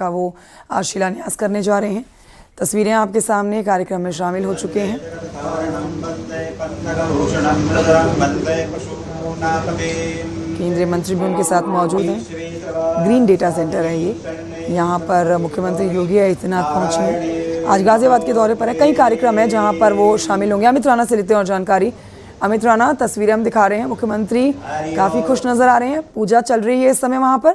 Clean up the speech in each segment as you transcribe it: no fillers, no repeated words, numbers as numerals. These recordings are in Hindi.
का वो आज शिलान्यास करने जा रहे हैं। तस्वीरें आपके सामने कार्यक्रम में शामिल हो चुके हैं। केंद्रीय मंत्री भी उनके साथ मौजूद हैं। ग्रीन डेटा सेंटर है ये, यहाँ पर मुख्यमंत्री योगी आदित्यनाथ पहुंचे हैं। आज गाजियाबाद के दौरे पर है। कई कार्यक्रम है जहाँ पर वो शामिल होंगे। अमित राणा से लेते हैं और जानकारी। अमित राणा, तस्वीरें हम दिखा रहे हैं, मुख्यमंत्री काफी खुश नजर आ रहे हैं। पूजा चल रही है इस समय वहां पर।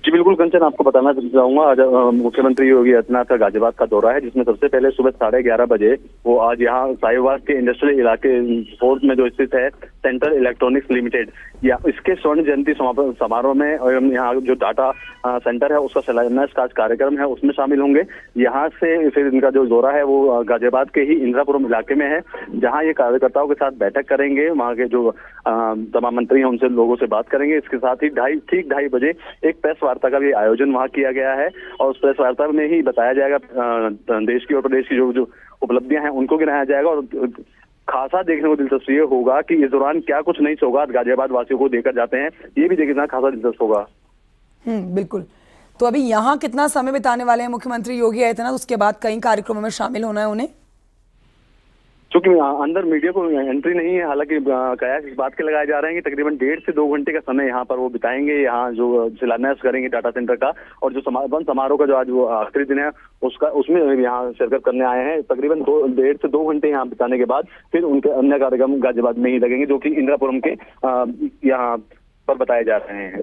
जी बिल्कुल कंचन, आपको बताना चाहूंगा आज मुख्यमंत्री योगी आदित्यनाथ का गाजियाबाद का दौरा है, जिसमें सबसे पहले सुबह 11:30 बजे वो आज यहाँ साहिवाल के इंडस्ट्रियल इलाके फोर्थ में जो स्थित है सेंट्रल इलेक्ट्रॉनिक्स लिमिटेड, या इसके स्वर्ण जयंती समारोह में यहाँ जो डाटा सेंटर है उसका शिलान्यास का कार्यक्रम है उसमें शामिल होंगे। यहाँ से फिर इनका जो दौरा है वो गाजियाबाद के ही इंदिरापुरम इलाके में है, जहाँ ये कार्यकर्ताओं के साथ बैठक करेंगे। वहाँ के जो तमाम मंत्री हैं उनसे लोगों से बात करेंगे। इसके साथ ही ठीक 2:30 बजे एक प्रेस वार्ता का भी आयोजन वहाँ किया गया है, और उस प्रेस वार्ता में ही बताया जाएगा देश की और प्रदेश की जो उपलब्धियां हैं उनको गिनाया जाएगा। और खासा देखने को दिलचस्प ये होगा कि इस दौरान क्या कुछ नई सौगात गाजियाबाद वासियों को देकर जाते हैं, ये भी देखना खासा दिलचस्प होगा। बिल्कुल। तो अभी यहाँ कितना समय बिताने वाले हैं मुख्यमंत्री योगी आदित्यनाथ? उसके बाद कई कार्यक्रमों में शामिल होना है उन्हें। क्योंकि अंदर मीडिया को एंट्री नहीं है, हालांकि कयास इस बात के लगाए जा रहे हैं कि तकरीबन 1.5 से 2 घंटे का समय यहाँ पर वो बिताएंगे। यहाँ जो शिलान्यास करेंगे डाटा सेंटर का, और जो समापन समारोह का जो आज वो आखिरी दिन है उसमें यहाँ शिरकत करने आए हैं। तकरीबन 1.5 से 2 घंटे यहाँ बिताने के बाद फिर उनके अन्य कार्यक्रम गाजियाबाद में ही लगेंगे, जो कि इंदिरापुरम के यहाँ पर बताए जा रहे हैं।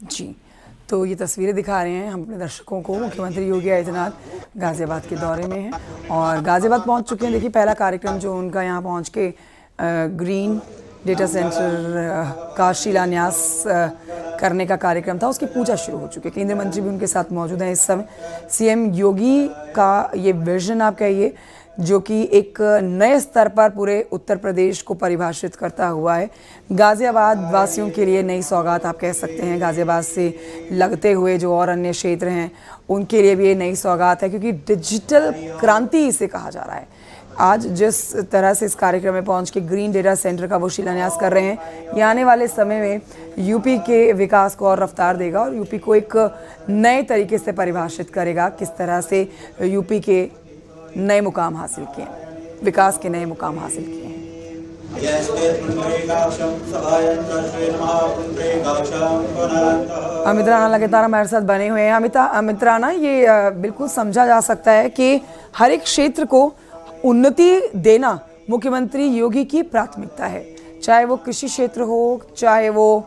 जी, तो ये तस्वीरें दिखा रहे हैं हम अपने दर्शकों को। मुख्यमंत्री योगी आदित्यनाथ गाजियाबाद के दौरे में हैं और गाजियाबाद पहुंच चुके हैं। देखिए, पहला कार्यक्रम जो उनका यहाँ पहुंच के ग्रीन डेटा सेंटर का शिलान्यास करने का कार्यक्रम था, उसकी पूजा शुरू हो चुकी है। केंद्रीय मंत्री भी उनके साथ मौजूद हैं इस समय। सीएम योगी का ये विजन आप कहिए, जो कि एक नए स्तर पर पूरे उत्तर प्रदेश को परिभाषित करता हुआ है। गाजियाबाद वासियों के लिए नई सौगात आप कह सकते हैं। गाजियाबाद से लगते हुए जो और अन्य क्षेत्र हैं उनके लिए भी ये नई सौगात है, क्योंकि डिजिटल क्रांति इसे कहा जा रहा है। आज जिस तरह से इस कार्यक्रम में पहुंच के ग्रीन डेटा सेंटर का वो शिलान्यास कर रहे हैं, ये आने वाले समय में यूपी के विकास को और रफ्तार देगा और यूपी को एक नए तरीके से परिभाषित करेगा। किस तरह से यूपी के नए मुकाम हासिल किए, विकास के नए मुकाम हासिल किए हैं। अमित राणा लगातार हमारे साथ बने हुए हैं। अमित राणा, ये बिल्कुल समझा जा सकता है कि हर एक क्षेत्र को उन्नति देना मुख्यमंत्री योगी की प्राथमिकता है, चाहे वो कृषि क्षेत्र हो, चाहे वो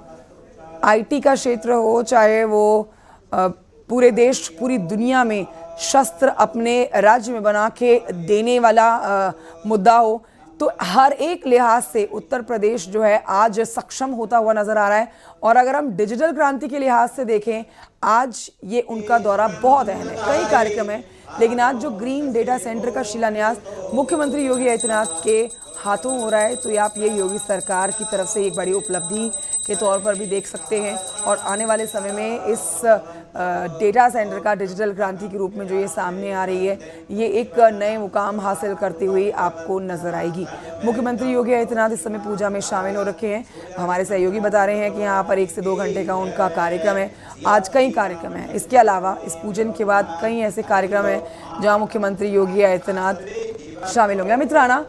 आईटी का क्षेत्र हो, चाहे वो पूरे देश पूरी दुनिया में शस्त्र अपने राज्य में बना के देने वाला मुद्दा हो। तो हर एक लिहाज से उत्तर प्रदेश जो है आज सक्षम होता हुआ नजर आ रहा है। और अगर हम डिजिटल क्रांति के लिहाज से देखें, आज ये उनका दौरा बहुत अहम है। कई कार्यक्रम है, लेकिन आज जो ग्रीन डेटा सेंटर का शिलान्यास मुख्यमंत्री योगी आदित्यनाथ के हाथों हो रहा है, तो आप ये योगी सरकार की तरफ से एक बड़ी उपलब्धि के तौर पर भी देख सकते हैं। और आने वाले समय में इस डेटा सेंटर का डिजिटल क्रांति के रूप में जो ये सामने आ रही है, ये एक नए मुकाम हासिल करती हुई आपको नजर आएगी। मुख्यमंत्री योगी आदित्यनाथ इस समय पूजा में शामिल हो रखे हैं। हमारे सहयोगी बता रहे हैं कि यहाँ पर 1 से 2 घंटे का उनका कार्यक्रम है। आज कई कार्यक्रम हैं। इसके अलावा इस पूजन के बाद कई ऐसे कार्यक्रम हैं जहाँ मुख्यमंत्री योगी आदित्यनाथ शामिल होंगे। अमित राणा,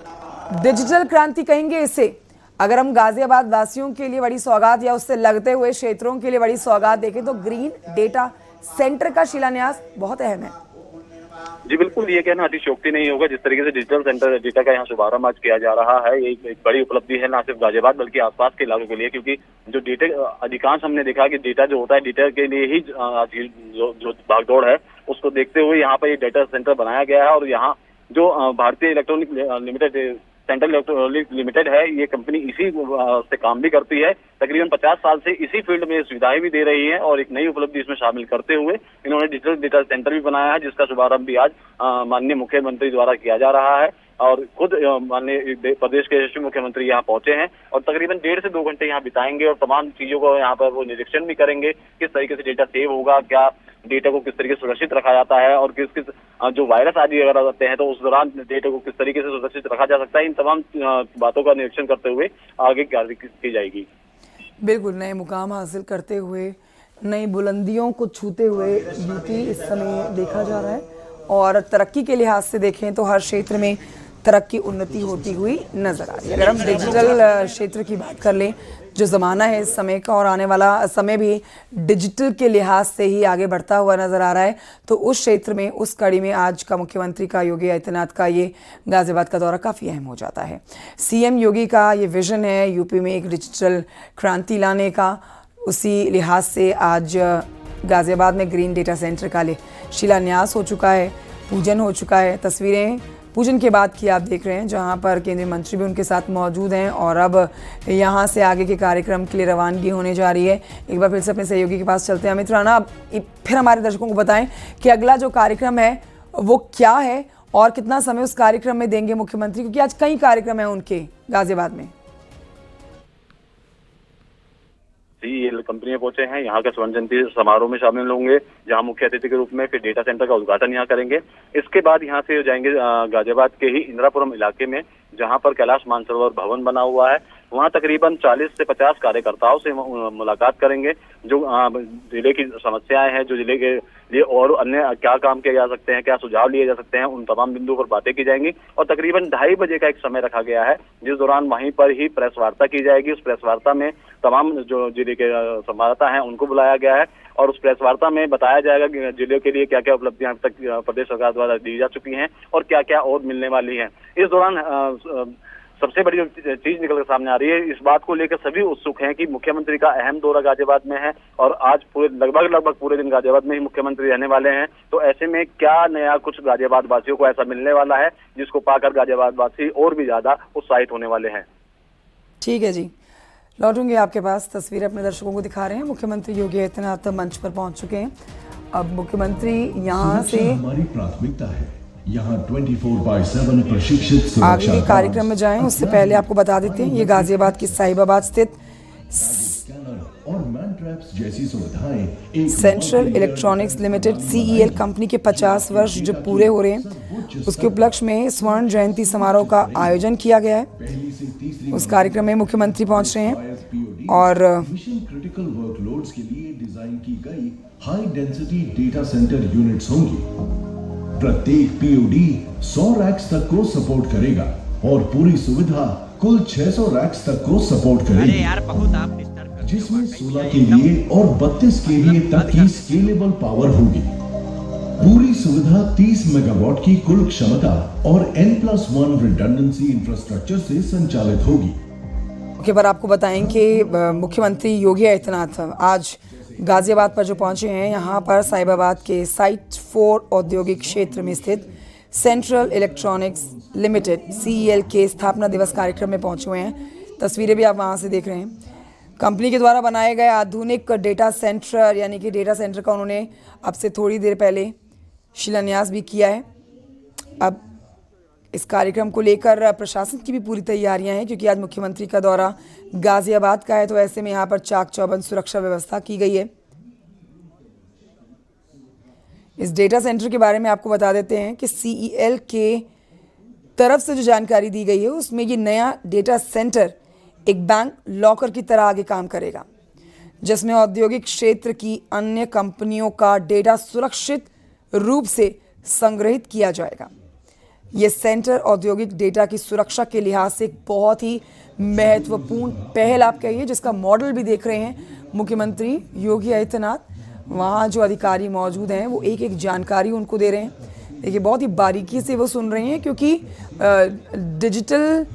डिजिटल क्रांति कहेंगे इसे, अगर हम गाजियाबाद वासियों के लिए बड़ी सौगात या उससे लगते हुए क्षेत्रों के लिए बड़ी सौगात देखें, तो ग्रीन डेटा सेंटर का शिलान्यास बहुत अहम है। जी बिल्कुल, ये कहना अतिशयोक्ति नहीं होगा। जिस तरीके से डिजिटल सेंटर डेटा का यहाँ शुभारंभ आज किया जा रहा है, ये एक बड़ी उपलब्धि है, ना सिर्फ गाजियाबाद बल्कि आसपास के इलाकों के लिए। क्योंकि जो डेटा अधिकांश हमने देखा कि डेटा जो होता है, डेटा के लिए ही जो भागदौड़ है उसको देखते हुए यहाँ पर ये डेटा सेंटर बनाया गया है। और यहाँ जो भारतीय electronic limited central electronic limited है, ये कंपनी इसी से काम भी करती है। तकरीबन 50 साल से इसी फील्ड में सुविधाएं भी दे रही है, और एक नई उपलब्धि इसमें शामिल करते हुए इन्होंने डिजिटल डेटा सेंटर भी बनाया है, जिसका शुभारंभ भी आज माननीय मुख्यमंत्री द्वारा किया जा रहा है। और खुद माननीय प्रदेश के यशस्वी मुख्यमंत्री यहाँ पहुंचे हैं और तकरीबन 1.5 से 2 घंटे यहाँ बिताएंगे और तमाम चीजों को यहाँ पर वो निरीक्षण भी करेंगे। किस तरीके से डेटा सेव होगा, क्या डेटा को किस तरीके से सुरक्षित रखा जाता है, और किस किस जो वायरस आदि अगर आते हैं तो उस दौरान डेटा को किस तरीके से सुरक्षित रखा जा सकता है, इन तमाम बातों का निरीक्षण करते हुए आगे कार्रवाई की जाएगी। बिल्कुल, नए मुकाम हासिल करते हुए नई बुलंदियों को छूते हुए यूपी इस समय देखा जा रहा है और तरक्की के लिहाज से देखें तो हर क्षेत्र में तरक्की उन्नति होती हुई नजर आ रही है। अगर हम डिजिटल क्षेत्र की बात कर लें, जो ज़माना है इस समय का और आने वाला समय भी डिजिटल के लिहाज से ही आगे बढ़ता हुआ नज़र आ रहा है, तो उस क्षेत्र में, उस कड़ी में आज का मुख्यमंत्री का योगी आदित्यनाथ का ये गाज़ियाबाद का दौरा काफ़ी अहम हो जाता है। सीएम योगी का ये विज़न है यूपी में एक डिजिटल क्रांति लाने का, उसी लिहाज से आज गाज़ियाबाद में ग्रीन डेटा सेंटर का शिलान्यास हो चुका है, पूजन हो चुका है। तस्वीरें पूजन के बाद की आप देख रहे हैं, जहां पर केंद्रीय मंत्री भी उनके साथ मौजूद हैं और अब यहां से आगे के कार्यक्रम के लिए रवानगी होने जा रही है। एक बार फिर से अपने सहयोगी के पास चलते हैं। अमित राणा, फिर हमारे दर्शकों को बताएं कि अगला जो कार्यक्रम है वो क्या है और कितना समय उस कार्यक्रम में देंगे मुख्यमंत्री, क्योंकि आज कई कार्यक्रम हैं उनके गाज़ियाबाद में। सीईएल कंपनियां पहुंचे हैं, यहाँ के स्वर्ण जयंती समारोह में शामिल होंगे, जहां मुख्य अतिथि के रूप में फिर डेटा सेंटर का उद्घाटन यहाँ करेंगे। इसके बाद यहाँ से जाएंगे गाजियाबाद के ही इंदिरापुरम इलाके में, जहां पर कैलाश मानसरोवर भवन बना हुआ है। वहां तकरीबन 40 से 50 कार्यकर्ताओं से मुलाकात करेंगे, जो जिले की समस्याएं हैं, जो जिले के लिए और अन्य क्या काम किए जा सकते हैं, क्या सुझाव लिए जा सकते हैं, उन तमाम बिंदुओं पर बातें की जाएंगी। और तकरीबन 2:30 बजे का एक समय रखा गया है, जिस दौरान वहीं पर ही प्रेस वार्ता की जाएगी। उस प्रेस वार्ता में तमाम जो जिले के संवाददाता हैं उनको बुलाया गया है और उस प्रेस वार्ता में बताया जाएगा कि जिले के लिए क्या क्या उपलब्धियां अब तक प्रदेश सरकार द्वारा दी जा चुकी हैं और क्या क्या और मिलने वाली हैं। इस दौरान सबसे बड़ी जो चीज निकल कर सामने आ रही है, इस बात को लेकर सभी उत्सुक हैं कि मुख्यमंत्री का अहम दौरा गाजियाबाद में है और आज पूरे लगभग पूरे दिन गाजियाबाद में ही मुख्यमंत्री रहने वाले हैं। तो ऐसे में क्या नया कुछ गाजियाबाद वासियों को ऐसा मिलने वाला है जिसको पाकर गाजियाबाद वासी और भी ज्यादा उत्साहित होने वाले हैं। ठीक है जी, लौटूंगी आपके पास। तस्वीरें अपने दर्शकों को दिखा रहे हैं। मुख्यमंत्री योगी आदित्यनाथ मंच पर पहुंच चुके हैं। अब मुख्यमंत्री यहाँ से हमारी प्राथमिकता है, यहाँ 24/7 प्रशिक्षित आगे के कार्यक्रम में जाएं उससे पहले आपको बता देते हैं, ये गाजियाबाद की साहिबाबाद स्थित और मैन ट्रैप्स जैसी सुविधाएं central electronics limited CEL company के 50 वर्ष जो पूरे हो रहे हैं, उसके उपलक्ष्य में स्वर्ण जयंती समारोह का आयोजन किया गया है। उस कार्यक्रम में मुख्यमंत्री पहुंच रहे हैं और मिशन क्रिटिकल वर्कलोड्स के लिए डिजाइन की गई high density data centre units होंगी। प्रत्येक पीओडी 100 रैक्स तक को सपोर्ट करेगा और पूरी सुविधा कुल 600 रैक्स तक को सपोर्ट करेगी, जिसमें 16 के लिए और 32 के लिए तक की स्केलेबल पावर होगी। पूरी सुविधा 30 मेगावाट की कुल क्षमता और N+1 रिडंडेंसी इंफ्रास्ट्रक्चर से संचालित होगी। के पर आपको बताएं कि मुख्यमंत्री योगी आदित्यनाथ आज गाजियाबाद पर जो पहुंचे हैं, यहाँ पर साहिबाबाद के साइट 4 औद्योगिक क्षेत्र में स्थित सेंट्रल इलेक्ट्रॉनिक्स लिमिटेड सीईएल के स्थापना दिवस कार्यक्रम में पहुंचे हुए हैं। तस्वीरें भी आप वहाँ से देख रहे हैं। कंपनी के द्वारा बनाए गए आधुनिक डेटा सेंटर, यानी कि डेटा सेंटर का उन्होंने अब से थोड़ी देर पहले शिलान्यास भी किया है। अब इस कार्यक्रम को लेकर प्रशासन की भी पूरी तैयारियां हैं, क्योंकि आज मुख्यमंत्री का दौरा गाजियाबाद का है, तो ऐसे में यहाँ पर चाक चौबंद सुरक्षा व्यवस्था की गई है। इस डेटा सेंटर के बारे में आपको बता देते हैं कि सीईएल के तरफ से जो जानकारी दी गई है, उसमें ये नया डेटा सेंटर एक बैंक लॉकर की तरह आगे काम करेगा, जिसमें औद्योगिक क्षेत्र की अन्य कंपनियों का डेटा सुरक्षित रूप से संग्रहित किया जाएगा। ये सेंटर औद्योगिक डेटा की सुरक्षा के लिहाज से एक बहुत ही महत्वपूर्ण पहल आप कहिए, जिसका मॉडल भी देख रहे हैं मुख्यमंत्री योगी आदित्यनाथ। वहाँ जो अधिकारी मौजूद हैं वो एक एक जानकारी उनको दे रहे हैं। देखिए, बहुत ही बारीकी से वो सुन रहे हैं, क्योंकि डिजिटल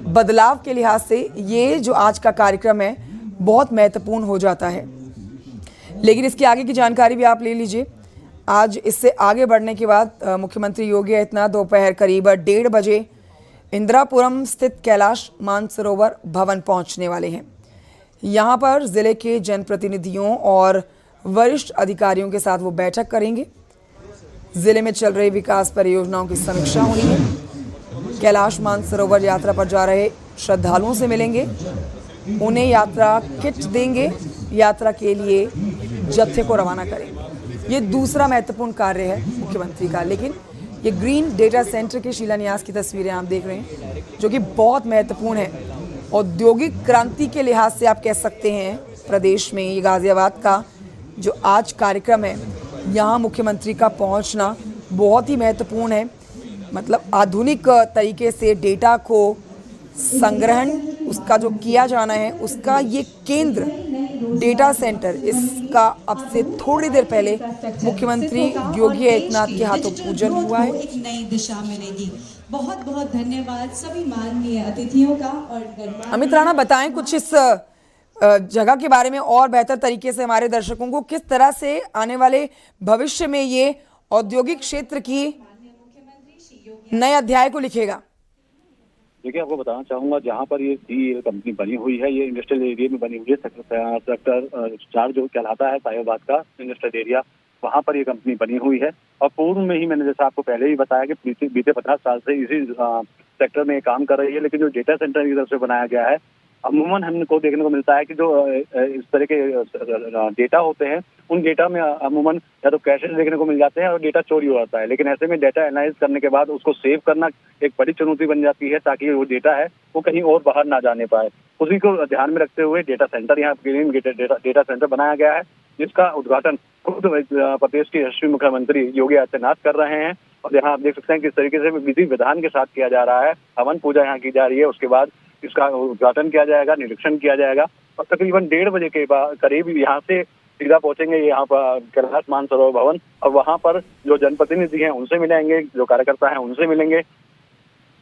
बदलाव के लिहाज से ये जो आज का कार्यक्रम है बहुत महत्वपूर्ण हो जाता है। लेकिन इसकी आगे की जानकारी भी आप ले लीजिए। आज इससे आगे बढ़ने के बाद मुख्यमंत्री योगी आदित्यनाथ दोपहर करीब 1:30 बजे इंदिरापुरम स्थित कैलाश मानसरोवर भवन पहुंचने वाले हैं। यहाँ पर ज़िले के जनप्रतिनिधियों और वरिष्ठ अधिकारियों के साथ वो बैठक करेंगे। ज़िले में चल रही विकास परियोजनाओं की समीक्षा होनी है। कैलाश मानसरोवर यात्रा पर जा रहे श्रद्धालुओं से मिलेंगे, उन्हें यात्रा किट देंगे, यात्रा के लिए जत्थे को रवाना करेंगे। ये दूसरा महत्वपूर्ण कार्य है मुख्यमंत्री का। लेकिन ये ग्रीन डेटा सेंटर के शिलान्यास की तस्वीरें आप देख रहे हैं, जो कि बहुत महत्वपूर्ण है। औद्योगिक क्रांति के लिहाज से आप कह सकते हैं प्रदेश में ये गाज़ियाबाद का जो आज कार्यक्रम है, यहाँ मुख्यमंत्री का पहुँचना बहुत ही महत्वपूर्ण है। मतलब आधुनिक तरीके से डेटा को संग्रहण उसका जो किया जाना है, उसका ये केंद्र डेटा सेंटर, इसका अब से थोड़ी देर पहले मुख्यमंत्री योगी आदित्यनाथ के हाथों पूजन हुआ है। एक नई दिशा मिलेगी। बहुत बहुत धन्यवाद सभी माननीय अतिथियों का। और अमित राणा, बताएं कुछ इस जगह के बारे में और बेहतर तरीके से हमारे दर्शकों को, किस तरह से आने वाले भविष्य में ये औद्योगिक क्षेत्र की नए अध्याय को लिखेगा। देखिए, आपको बताना चाहूंगा, जहां पर ये सीएल कंपनी बनी हुई है, ये इंडस्ट्रियल एरिया में बनी हुई है। सेक्टर 4 जो कहलाता है साहिबाबाद का इंडस्ट्रियल एरिया, वहां पर ये कंपनी बनी हुई है। और पूर्व में ही मैंने जैसा आपको पहले ही बताया कि बीते 50 साल से इसी सेक्टर में काम कर रही है। लेकिन जो डेटा सेंटर की तरफ से बनाया गया है, अमूमन हमको देखने को मिलता है कि जो इस तरह के डेटा होते हैं, उन डेटा में अमूमन या तो कैशेज देखने को मिल जाते हैं और डेटा चोरी हो जाता है। लेकिन ऐसे में डेटा एनालाइज करने के बाद उसको सेव करना एक बड़ी चुनौती बन जाती है, ताकि वो डेटा है वो कहीं और बाहर ना जाने पाए। उसी को ध्यान में रखते हुए डेटा सेंटर, यहाँ डेटा सेंटर बनाया गया है, जिसका उद्घाटन खुद प्रदेश के यशस्वी मुख्यमंत्री योगी आदित्यनाथ कर रहे हैं। और यहाँ आप देख सकते हैं किस तरीके से विधि विधान के साथ किया जा रहा है। हवन पूजा यहाँ की जा रही है, उसके बाद इसका उद्घाटन किया जाएगा, निरीक्षण किया जाएगा। और तकरीबन 1:30 बजे के करीब यहाँ से सीधा पहुंचेंगे यहाँ पर कैलाश मानसरोवर भवन, और वहाँ पर जो जनप्रतिनिधि हैं उनसे मिलेंगे, जो कार्यकर्ता हैं उनसे मिलेंगे,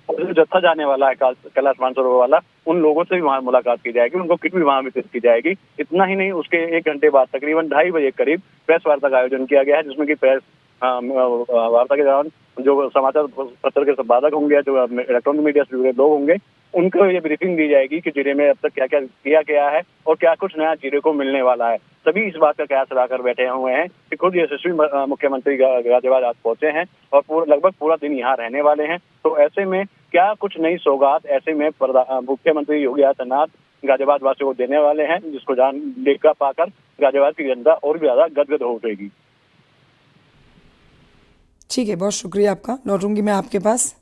और जो जत्था जाने वाला है कैलाश मानसरोवर वाला, उन लोगों से भी वहाँ मुलाकात की जाएगी, उनको किट भी वहाँ वितरित की जाएगी। इतना ही नहीं, उसके 1 घंटे बाद तकरीबन 2:30 बजे करीब प्रेस वार्ता का आयोजन किया गया है, जिसमें कि प्रेस वार्ता के दौरान जो समाचार पत्र के संपादक होंगे, जो इलेक्ट्रॉनिक मीडिया से जुड़े लोग होंगे, उनको ये ब्रीफिंग दी जाएगी कि जिले में अब तक क्या क्या किया गया है और क्या कुछ नया जिले को मिलने वाला है। सभी इस बात का कयास लगाकर बैठे हुए हैं कि खुद यशस्वी मुख्यमंत्री गाजियाबाद आज पहुंचे हैं और लगभग पूरा दिन यहाँ रहने वाले हैं। तो ऐसे में क्या कुछ नई सौगात ऐसे में मुख्यमंत्री योगी आदित्यनाथ गाजियाबाद वासियों को देने वाले हैं, जिसको जान देखकर पाकर गाजियाबाद की जनता और भी ज्यादा गदगद हो उठेगी। ठीक है, बहुत शुक्रिया आपका। लौटूंगी मैं आपके पास।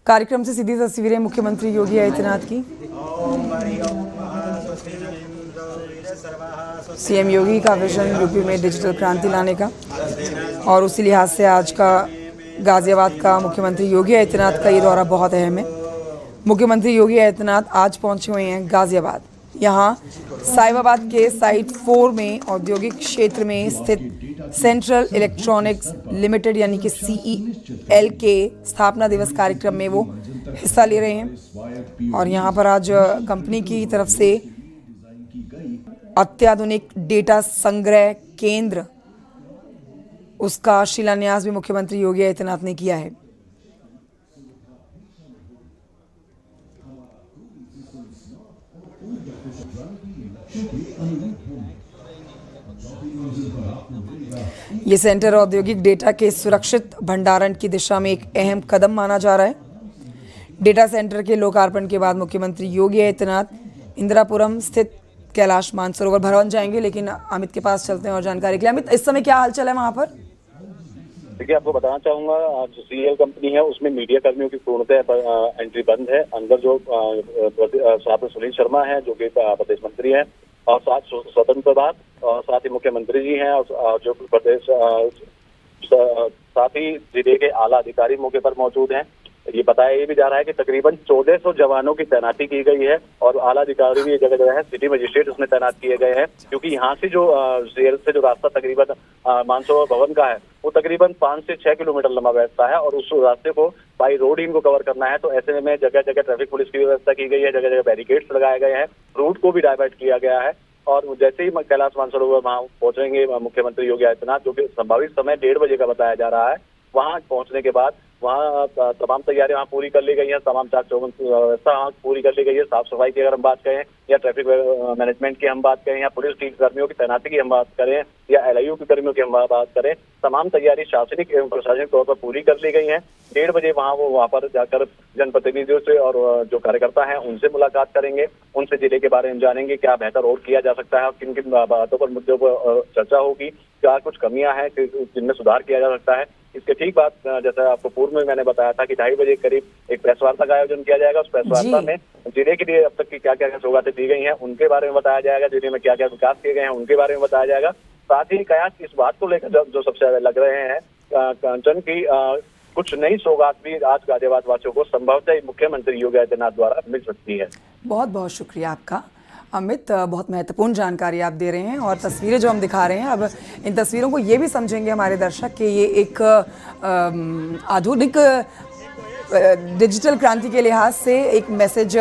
कार्यक्रम से सीधी तस्वीरें मुख्यमंत्री योगी आदित्यनाथ की। सीएम योगी का विजन यूपी में डिजिटल क्रांति लाने का, और उसी लिहाज से आज का गाजियाबाद का मुख्यमंत्री योगी आदित्यनाथ का ये दौरा बहुत अहम है। मुख्यमंत्री योगी आदित्यनाथ आज पहुंचे हुए हैं गाजियाबाद। यहाँ साहिबाबाद के साइट 4 में औद्योगिक क्षेत्र में स्थित सेंट्रल इलेक्ट्रॉनिक्स लिमिटेड यानी कि CEL के स्थापना दिवस कार्यक्रम में वो हिस्सा ले रहे हैं। और यहाँ पर आज कंपनी की तरफ से अत्याधुनिक डेटा संग्रह केंद्र, उसका शिलान्यास भी मुख्यमंत्री योगी आदित्यनाथ ने किया है। ये सेंटर औद्योगिक डेटा के सुरक्षित भंडारण की दिशा में एक अहम कदम माना जा रहा है। डेटा सेंटर के लोकार्पण के बाद मुख्यमंत्री योगी आदित्यनाथ इंदिरापुरम स्थित कैलाश मानसरोवर भवन जाएंगे। लेकिन अमित के पास चलते हैं और जानकारी के लिए। अमित, इस समय क्या हालचाल है वहां पर? देखिए, आपको बताना चाहूंगा, आज जो CEL कंपनी है उसमें मीडिया कर्मियों की पूर्णतः एंट्री बंद है। अंदर जो छात्र सुनील शर्मा है, जो कि प्रदेश मंत्री हैं, और साथ स्वतंत्र प्रभार और साथ ही मुख्यमंत्री जी हैं, और जो प्रदेश साथ ही जिले के आला अधिकारी मौके पर मौजूद हैं। ये बताया ये भी जा रहा है कि तकरीबन 1400 जवानों की तैनाती की गई है, और आला अधिकारी भी ये जगह जगह है, सिटी मजिस्ट्रेट उसमें तैनात किए गए हैं। क्योंकि यहाँ से जो CEL से जो रास्ता तकरीबन मानसरोवर भवन का है, वो तकरीबन 5 से 6 किलोमीटर लंबा बैठता है, और उस रास्ते को बाई रोड ही इनको कवर करना है। तो ऐसे में जगह जगह ट्रैफिक पुलिस की व्यवस्था की गई है, जगह जगह बैरिकेड्स लगाए गए हैं, रूट को भी डाइवर्ट किया गया है। और जैसे ही कैलाश मानसरोवर वहाँ पहुंचेंगे मुख्यमंत्री योगी आदित्यनाथ, जो कि संभावित समय 1:30 बजे का बताया जा रहा है, वहाँ पहुंचने के बाद वहाँ तमाम तैयारियां वहाँ पूरी कर ली गई हैं, तमाम चाक चौबंद व्यवस्था वहाँ पूरी कर ली गई है। साफ सफाई की अगर हम बात करें, या ट्रैफिक मैनेजमेंट की हम बात करें, या पुलिस की कर्मियों की तैनाती की हम बात करें, या LIU के कर्मियों की हम बात करें, तमाम तैयारी शासनिक एवं प्रशासनिक तौर पर पूरी कर ली गई है। 1:30 बजे वहाँ पर जाकर जनप्रतिनिधियों से और जो कार्यकर्ता हैं उनसे मुलाकात करेंगे, उनसे जिले के बारे में जानेंगे, क्या बेहतर और किया जा सकता है, किन किन बातों पर मुद्दों पर चर्चा होगी, क्या कुछ कमियां हैं जिनमें सुधार किया जा सकता है। इसके ठीक बाद जैसा आपको पूर्व में मैंने बताया था कि 2:30 बजे करीब एक प्रेस वार्ता का आयोजन किया जाएगा। उस प्रेस वार्ता में जिले के लिए अब तक की क्या क्या सौगातें दी गई हैं उनके बारे में बताया जाएगा, जिले में क्या क्या विकास किए गए हैं उनके बारे में बताया जाएगा। साथ ही कयास इस बात को लेकर जो सबसे ज्यादा लग रहे हैं कंचन की कुछ नई सौगात भी आज गाजियाबाद वासियों को संभवतः मुख्यमंत्री योगी आदित्यनाथ द्वारा मिल सकती है। बहुत बहुत शुक्रिया आपका अमित, बहुत महत्वपूर्ण जानकारी आप दे रहे हैं। और तस्वीरें जो हम दिखा रहे हैं, अब इन तस्वीरों को ये भी समझेंगे हमारे दर्शक कि ये एक आधुनिक डिजिटल क्रांति के लिहाज से एक मैसेज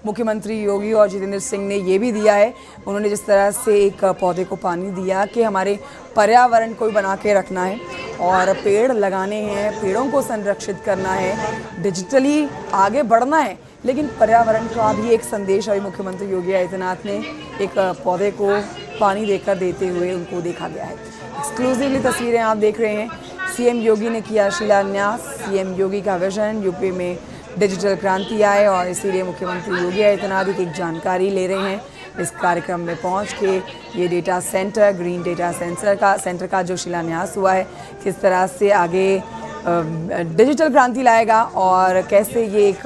मुख्यमंत्री योगी और जितेंद्र सिंह ने ये भी दिया है। उन्होंने जिस तरह से एक पौधे को पानी दिया कि हमारे पर्यावरण को बना के रखना है और पेड़ लगाने हैं, पेड़ों को संरक्षित करना है, डिजिटली आगे बढ़ना है, लेकिन पर्यावरण का भी एक संदेश अभी मुख्यमंत्री योगी आदित्यनाथ ने एक पौधे को पानी देकर देते हुए उनको देखा गया है। एक्सक्लूसिवली तस्वीरें आप देख रहे हैं। सीएम योगी ने किया शिलान्यास। सीएम योगी का विजन यूपी में डिजिटल क्रांति आए और इसीलिए मुख्यमंत्री योगी आदित्यनाथ की एक जानकारी ले रहे हैं इस कार्यक्रम में पहुंच के। ये data centre, green data centre का जो शिलान्यास हुआ है, किस तरह से आगे डिजिटल क्रांति लाएगा और कैसे ये एक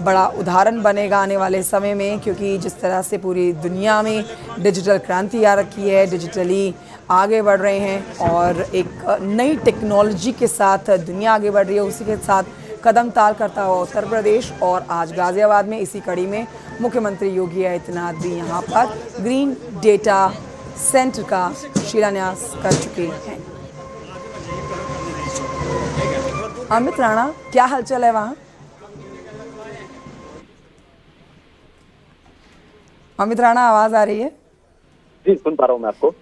बड़ा उदाहरण बनेगा आने वाले समय में, क्योंकि जिस तरह से पूरी दुनिया में डिजिटल क्रांति आ रखी है, डिजिटली आगे बढ़ रहे हैं और एक नई टेक्नोलॉजी के साथ दुनिया आगे बढ़ रही है, उसी के साथ कदम ताल करता हुआ उत्तर प्रदेश और आज गाजियाबाद में इसी कड़ी में मुख्यमंत्री योगी आदित्यनाथ भी यहाँ पर ग्रीन डेटा सेंटर का शिलान्यास कर चुके हैं। अमित राणा, क्या हलचल है वहाँ? अमित राणा, आवाज आ रही है? जी, सुन पा रहा हूँ मैं आपको।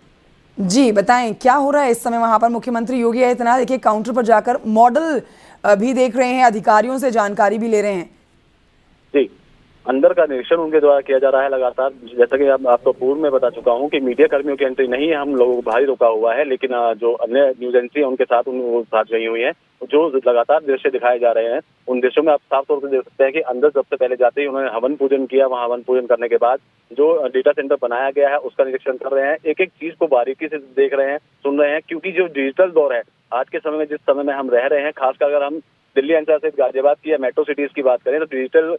जी बताएं, क्या हो रहा है इस समय वहां पर? मुख्यमंत्री योगी आदित्यनाथ एक काउंटर पर जाकर मॉडल भी देख रहे हैं, अधिकारियों से जानकारी भी ले रहे हैं। जी, अंदर का निरीक्षण उनके द्वारा किया जा रहा है लगातार। जैसा कि आपको पूर्व में बता चुका हूं कि मीडिया कर्मियों की एंट्री नहीं है, हम लोगों को भारी रोका हुआ है, लेकिन जो अन्य न्यूज एजेंसी है उनके साथ वो साथ गई हुई है। जो लगातार दृश्य दिखाए जा रहे हैं उन दृश्यों में आप साफ तौर पर देख सकते हैं कि अंदर सबसे पहले जाते ही उन्होंने हवन पूजन किया। वहां हवन पूजन करने के बाद जो डेटा सेंटर बनाया गया है उसका निरीक्षण कर रहे हैं, एक एक चीज को बारीकी से देख रहे हैं, सुन रहे हैं, क्योंकि जो डिजिटल दौर है आज के समय में, जिस समय में हम रह रहे हैं, खासकर अगर हम दिल्ली एनसीआर से गाजियाबाद की या मेट्रो सिटीज की बात करें तो डिजिटल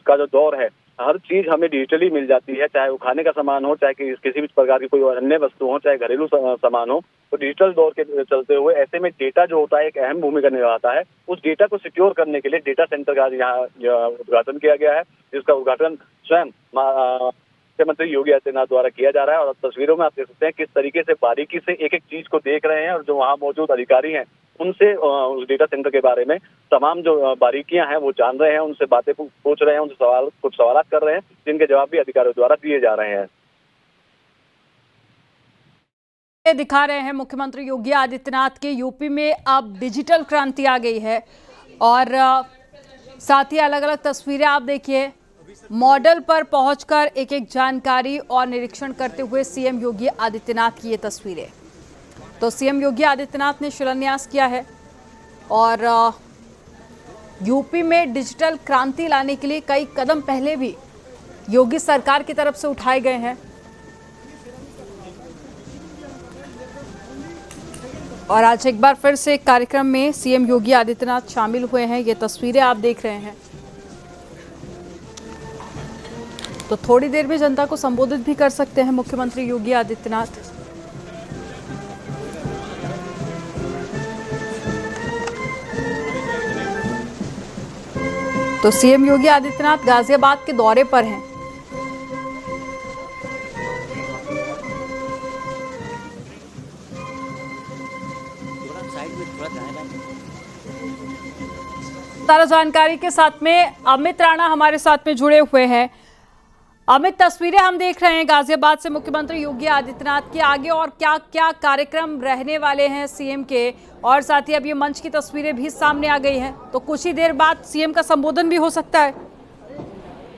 का जो दौर है, हर चीज हमें डिजिटली मिल जाती है, चाहे वो खाने का सामान हो, चाहे किसी भी प्रकार की कोई अन्य वस्तु हो, चाहे घरेलू सामान हो। तो डिजिटल दौर के चलते हुए ऐसे में डेटा जो होता है एक अहम भूमिका निभाता है। उस डेटा को सिक्योर करने के लिए डेटा सेंटर का यहाँ उद्घाटन किया गया है, जिसका उद्घाटन स्वयं मुख्यमंत्री योगी आदित्यनाथ द्वारा किया जा रहा है। और तस्वीरों में आप देख सकते हैं किस तरीके से बारीकी से एक एक चीज को देख रहे हैं और जो वहाँ मौजूद अधिकारी हैं उनसे उस डेटा सेंटर के बारे में तमाम जो बारीकियां हैं वो जान रहे हैं, उनसे बातें पूछ रहे हैं, उनसे कुछ सवाल कर रहे हैं, जिनके जवाब भी अधिकारियों द्वारा दिए जा रहे हैं। दिखा रहे हैं मुख्यमंत्री योगी आदित्यनाथ के यूपी में अब डिजिटल क्रांति आ गई है और साथ ही अलग अलग तस्वीरें आप देखिए, मॉडल पर पहुंचकर एक एक जानकारी और निरीक्षण करते हुए सीएम योगी आदित्यनाथ की ये तस्वीरें। तो सीएम योगी आदित्यनाथ ने शिलान्यास किया है और यूपी में डिजिटल क्रांति लाने के लिए कई कदम पहले भी योगी सरकार की तरफ से उठाए गए हैं और आज एक बार फिर से कार्यक्रम में सीएम योगी आदित्यनाथ शामिल हुए हैं। ये तस्वीरें आप देख रहे हैं। तो थोड़ी देर में जनता को संबोधित भी कर सकते हैं मुख्यमंत्री योगी आदित्यनाथ। तो सीएम योगी आदित्यनाथ गाजियाबाद के दौरे पर हैं। ताजा जानकारी के साथ में अमित राणा हमारे साथ में जुड़े हुए हैं। अमित, तस्वीरें हम देख रहे हैं गाजियाबाद से मुख्यमंत्री योगी आदित्यनाथ के आगे और क्या क्या कार्यक्रम रहने वाले हैं सीएम के, और साथ ही अब ये मंच की तस्वीरें भी सामने आ गई हैं, तो कुछ ही देर बाद सीएम का संबोधन भी हो सकता है।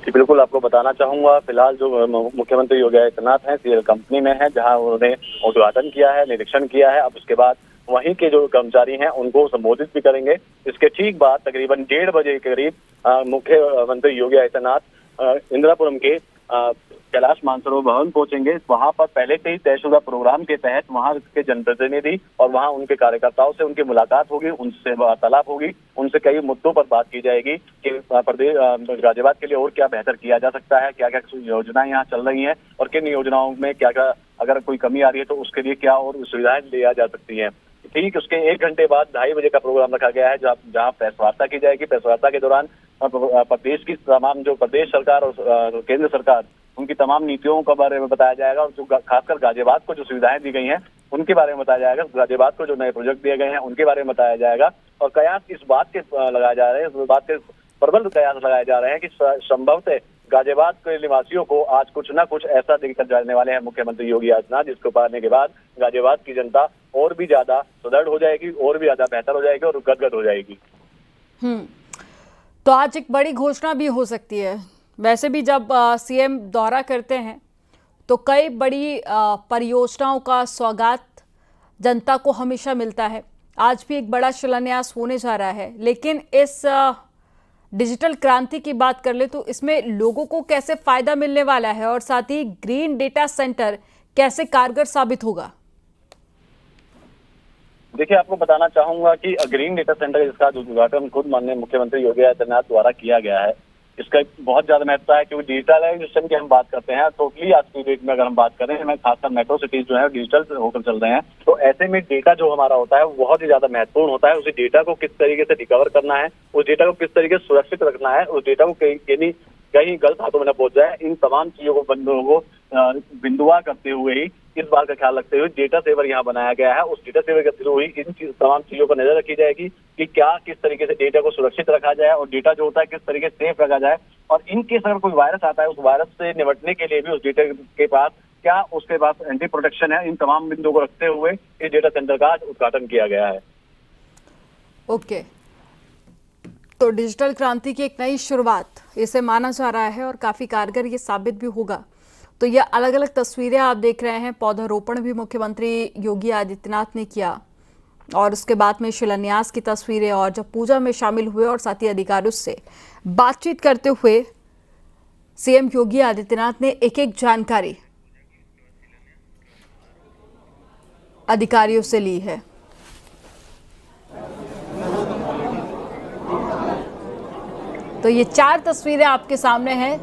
जी बिल्कुल, आपको बताना चाहूंगा, फिलहाल जो मुख्यमंत्री योगी आदित्यनाथ हैं सीएल कंपनी में है, जहां उन्होंने उद्घाटन किया है, निरीक्षण किया है। अब उसके बाद वहीं के जो कर्मचारी हैं उनको संबोधित भी करेंगे। इसके ठीक बाद तकरीबन 1:30 बजे के करीब मुख्यमंत्री योगी आदित्यनाथ इंदिरापुरम के कैलाश मानसरोवर भवन पहुंचेंगे। वहां पर पहले से ही तयशुदा प्रोग्राम के तहत वहां के जनप्रतिनिधि और वहां उनके कार्यकर्ताओं से उनकी मुलाकात होगी, उनसे वार्तालाप होगी, उनसे कई मुद्दों पर बात की जाएगी कि प्रदेश गाजियाबाद के लिए और क्या बेहतर किया जा सकता है, क्या क्या योजनाएं यहाँ चल रही हैं और किन योजनाओं में क्या क्या अगर कोई कमी आ रही है तो उसके लिए क्या और सुविधाएं लिया जा सकती हैं। ठीक उसके 1 घंटे बाद 2:30 बजे का प्रोग्राम रखा गया है जहाँ प्रेस वार्ता की जाएगी। प्रेस वार्ता के दौरान प्रदेश की तमाम जो प्रदेश सरकार और केंद्र सरकार उनकी तमाम नीतियों के बारे में बताया जाएगा और जो खासकर गाजियाबाद को जो सुविधाएं दी गई हैं उनके बारे में बताया जाएगा। गाजियाबाद को जो नए प्रोजेक्ट दिए गए हैं उनके बारे में बताया जाएगा और कयास इस बात के लगाए जा रहे हैं, इस बात के प्रबल कयास लगाए जा रहे हैं कि संभवतः गाजियाबाद के निवासियों को आज कुछ ना कुछ ऐसा देकर जाने वाले हैं मुख्यमंत्री योगी आदित्यनाथ, जिसको पाने के बाद गाजियाबाद की जनता और भी ज्यादा सुदृढ़ हो जाएगी, और भी ज्यादा बेहतर हो जाएगी और गदगद हो जाएगी। तो आज एक बड़ी घोषणा भी हो सकती है। वैसे भी जब सीएम दौरा करते हैं तो कई बड़ी परियोजनाओं का सौगात जनता को हमेशा मिलता है। आज भी एक बड़ा शिलान्यास होने जा रहा है, लेकिन इस डिजिटल क्रांति की बात कर ले तो इसमें लोगों को कैसे फायदा मिलने वाला है और साथ ही ग्रीन डेटा सेंटर कैसे कारगर साबित होगा? देखिए, आपको बताना चाहूंगा कि ग्रीन डेटा सेंटर जिसका उद्घाटन खुद माननीय मुख्यमंत्री योगी आदित्यनाथ द्वारा किया गया है, इसका बहुत ज्यादा महत्व है क्योंकि डिजिटलाइजेशन की हम बात करते हैं। टोटली आज की डेट में अगर हम बात करें, हमें खासकर मेट्रो सिटीज जो है डिजिटल होकर चल रहे हैं, तो ऐसे में डेटा जो हमारा होता है वो बहुत ही ज्यादा महत्वपूर्ण होता है। उस डेटा को किस तरीके से रिकवर करना है, उस डेटा को किस तरीके से सुरक्षित रखना है, उस डेटा को कहीं गलत हाथों में न पहुंच जाए, इन तमाम चीजों को बंदों को बिंदुआ करते हुए ही इस बात का ख्याल रखते हुए डेटा सेवर यहाँ बनाया गया है। उस डेटा सेवर के थ्रू ही इन तमाम चीजों पर नजर रखी जाएगी कि क्या किस तरीके से डेटा को सुरक्षित रखा जाए और डेटा जो होता है किस तरीके से सेफ रखा जाए, और इन केस अगर कोई वायरस आता है उस वायरस से निपटने के लिए भी उस डेटा के पास क्या उसके पास एंटी प्रोटेक्शन है। इन तमाम बिंदुओं को रखते हुए इस डेटा सेंटर का उद्घाटन किया गया है। ओके, तो डिजिटल क्रांति की एक नई शुरुआत इसे माना जा रहा है और काफ़ी कारगर ये साबित भी होगा। तो ये अलग अलग तस्वीरें आप देख रहे हैं। पौधारोपण भी मुख्यमंत्री योगी आदित्यनाथ ने किया और उसके बाद में शिलान्यास की तस्वीरें, और जब पूजा में शामिल हुए और साथ ही अधिकारियों से बातचीत करते हुए सीएम योगी आदित्यनाथ ने एक एक जानकारी अधिकारियों से ली है। तो ये 4 तस्वीरें आपके सामने हैं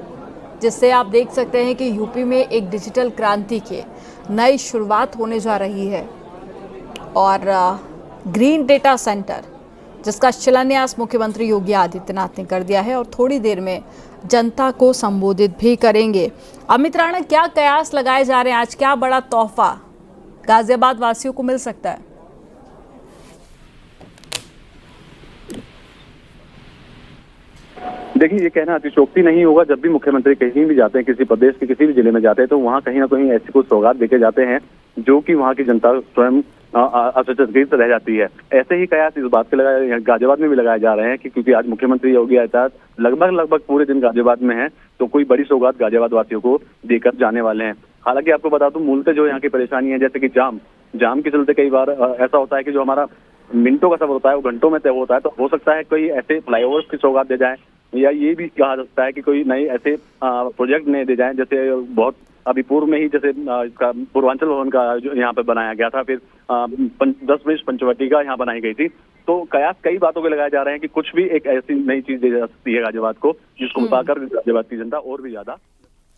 जिससे आप देख सकते हैं कि यूपी में एक डिजिटल क्रांति की नई शुरुआत होने जा रही है और ग्रीन डेटा सेंटर जिसका शिलान्यास मुख्यमंत्री योगी आदित्यनाथ ने कर दिया है और थोड़ी देर में जनता को संबोधित भी करेंगे। अमित राणा, क्या कयास लगाए जा रहे हैं आज? क्या बड़ा तोहफा गाजियाबाद वासियों को मिल सकता है? देखिए, ये कहना अतिशयोक्ति नहीं होगा। जब भी मुख्यमंत्री कहीं भी जाते हैं, किसी प्रदेश के किसी भी जिले में जाते हैं, तो वहाँ कहीं ना कहीं ऐसी कुछ सौगात देके जाते हैं जो कि वहाँ की जनता स्वयं अचंभित रह जाती है। ऐसे ही कयास इस बात के लगाए गाजियाबाद में भी लगाए जा रहे हैं कि क्योंकि आज मुख्यमंत्री योगी आदित्यनाथ लगभग पूरे दिन गाजियाबाद में है, तो कोई बड़ी सौगात गाजियाबाद वासियों को देकर जाने वाले हैं। हालांकि आपको बता दूं, मूलतः जो यहाँ की परेशानी है, जैसे कि जाम के चलते कई बार ऐसा होता है कि जो हमारा मिनटों का सफर होता है वो घंटों में तय होता है। तो हो सकता है कोई ऐसे फ्लाईओवर की सौगात दे जाए, या ये भी कहा जा सकता है कि कोई नए ऐसे प्रोजेक्ट नए दे जाएं। जैसे बहुत अभी पूर्व में ही जैसे इसका पूर्वांचल भवन का जो यहाँ पे बनाया गया था, फिर 10 ब्रिज पंचवटी का यहाँ बनाई गई थी। तो कयास कई बातों के लगाए जा रहे हैं कि कुछ भी एक ऐसी नई चीज दी जा सकती है गाजियाबाद को, जिसको बताकर गाजियाबाद की जनता और भी ज्यादा।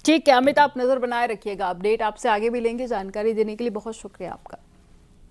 ठीक है अमित, आप नजर बनाए रखिएगा। अपडेट आपसे आगे भी लेंगे। जानकारी देने के लिए बहुत शुक्रिया आपका।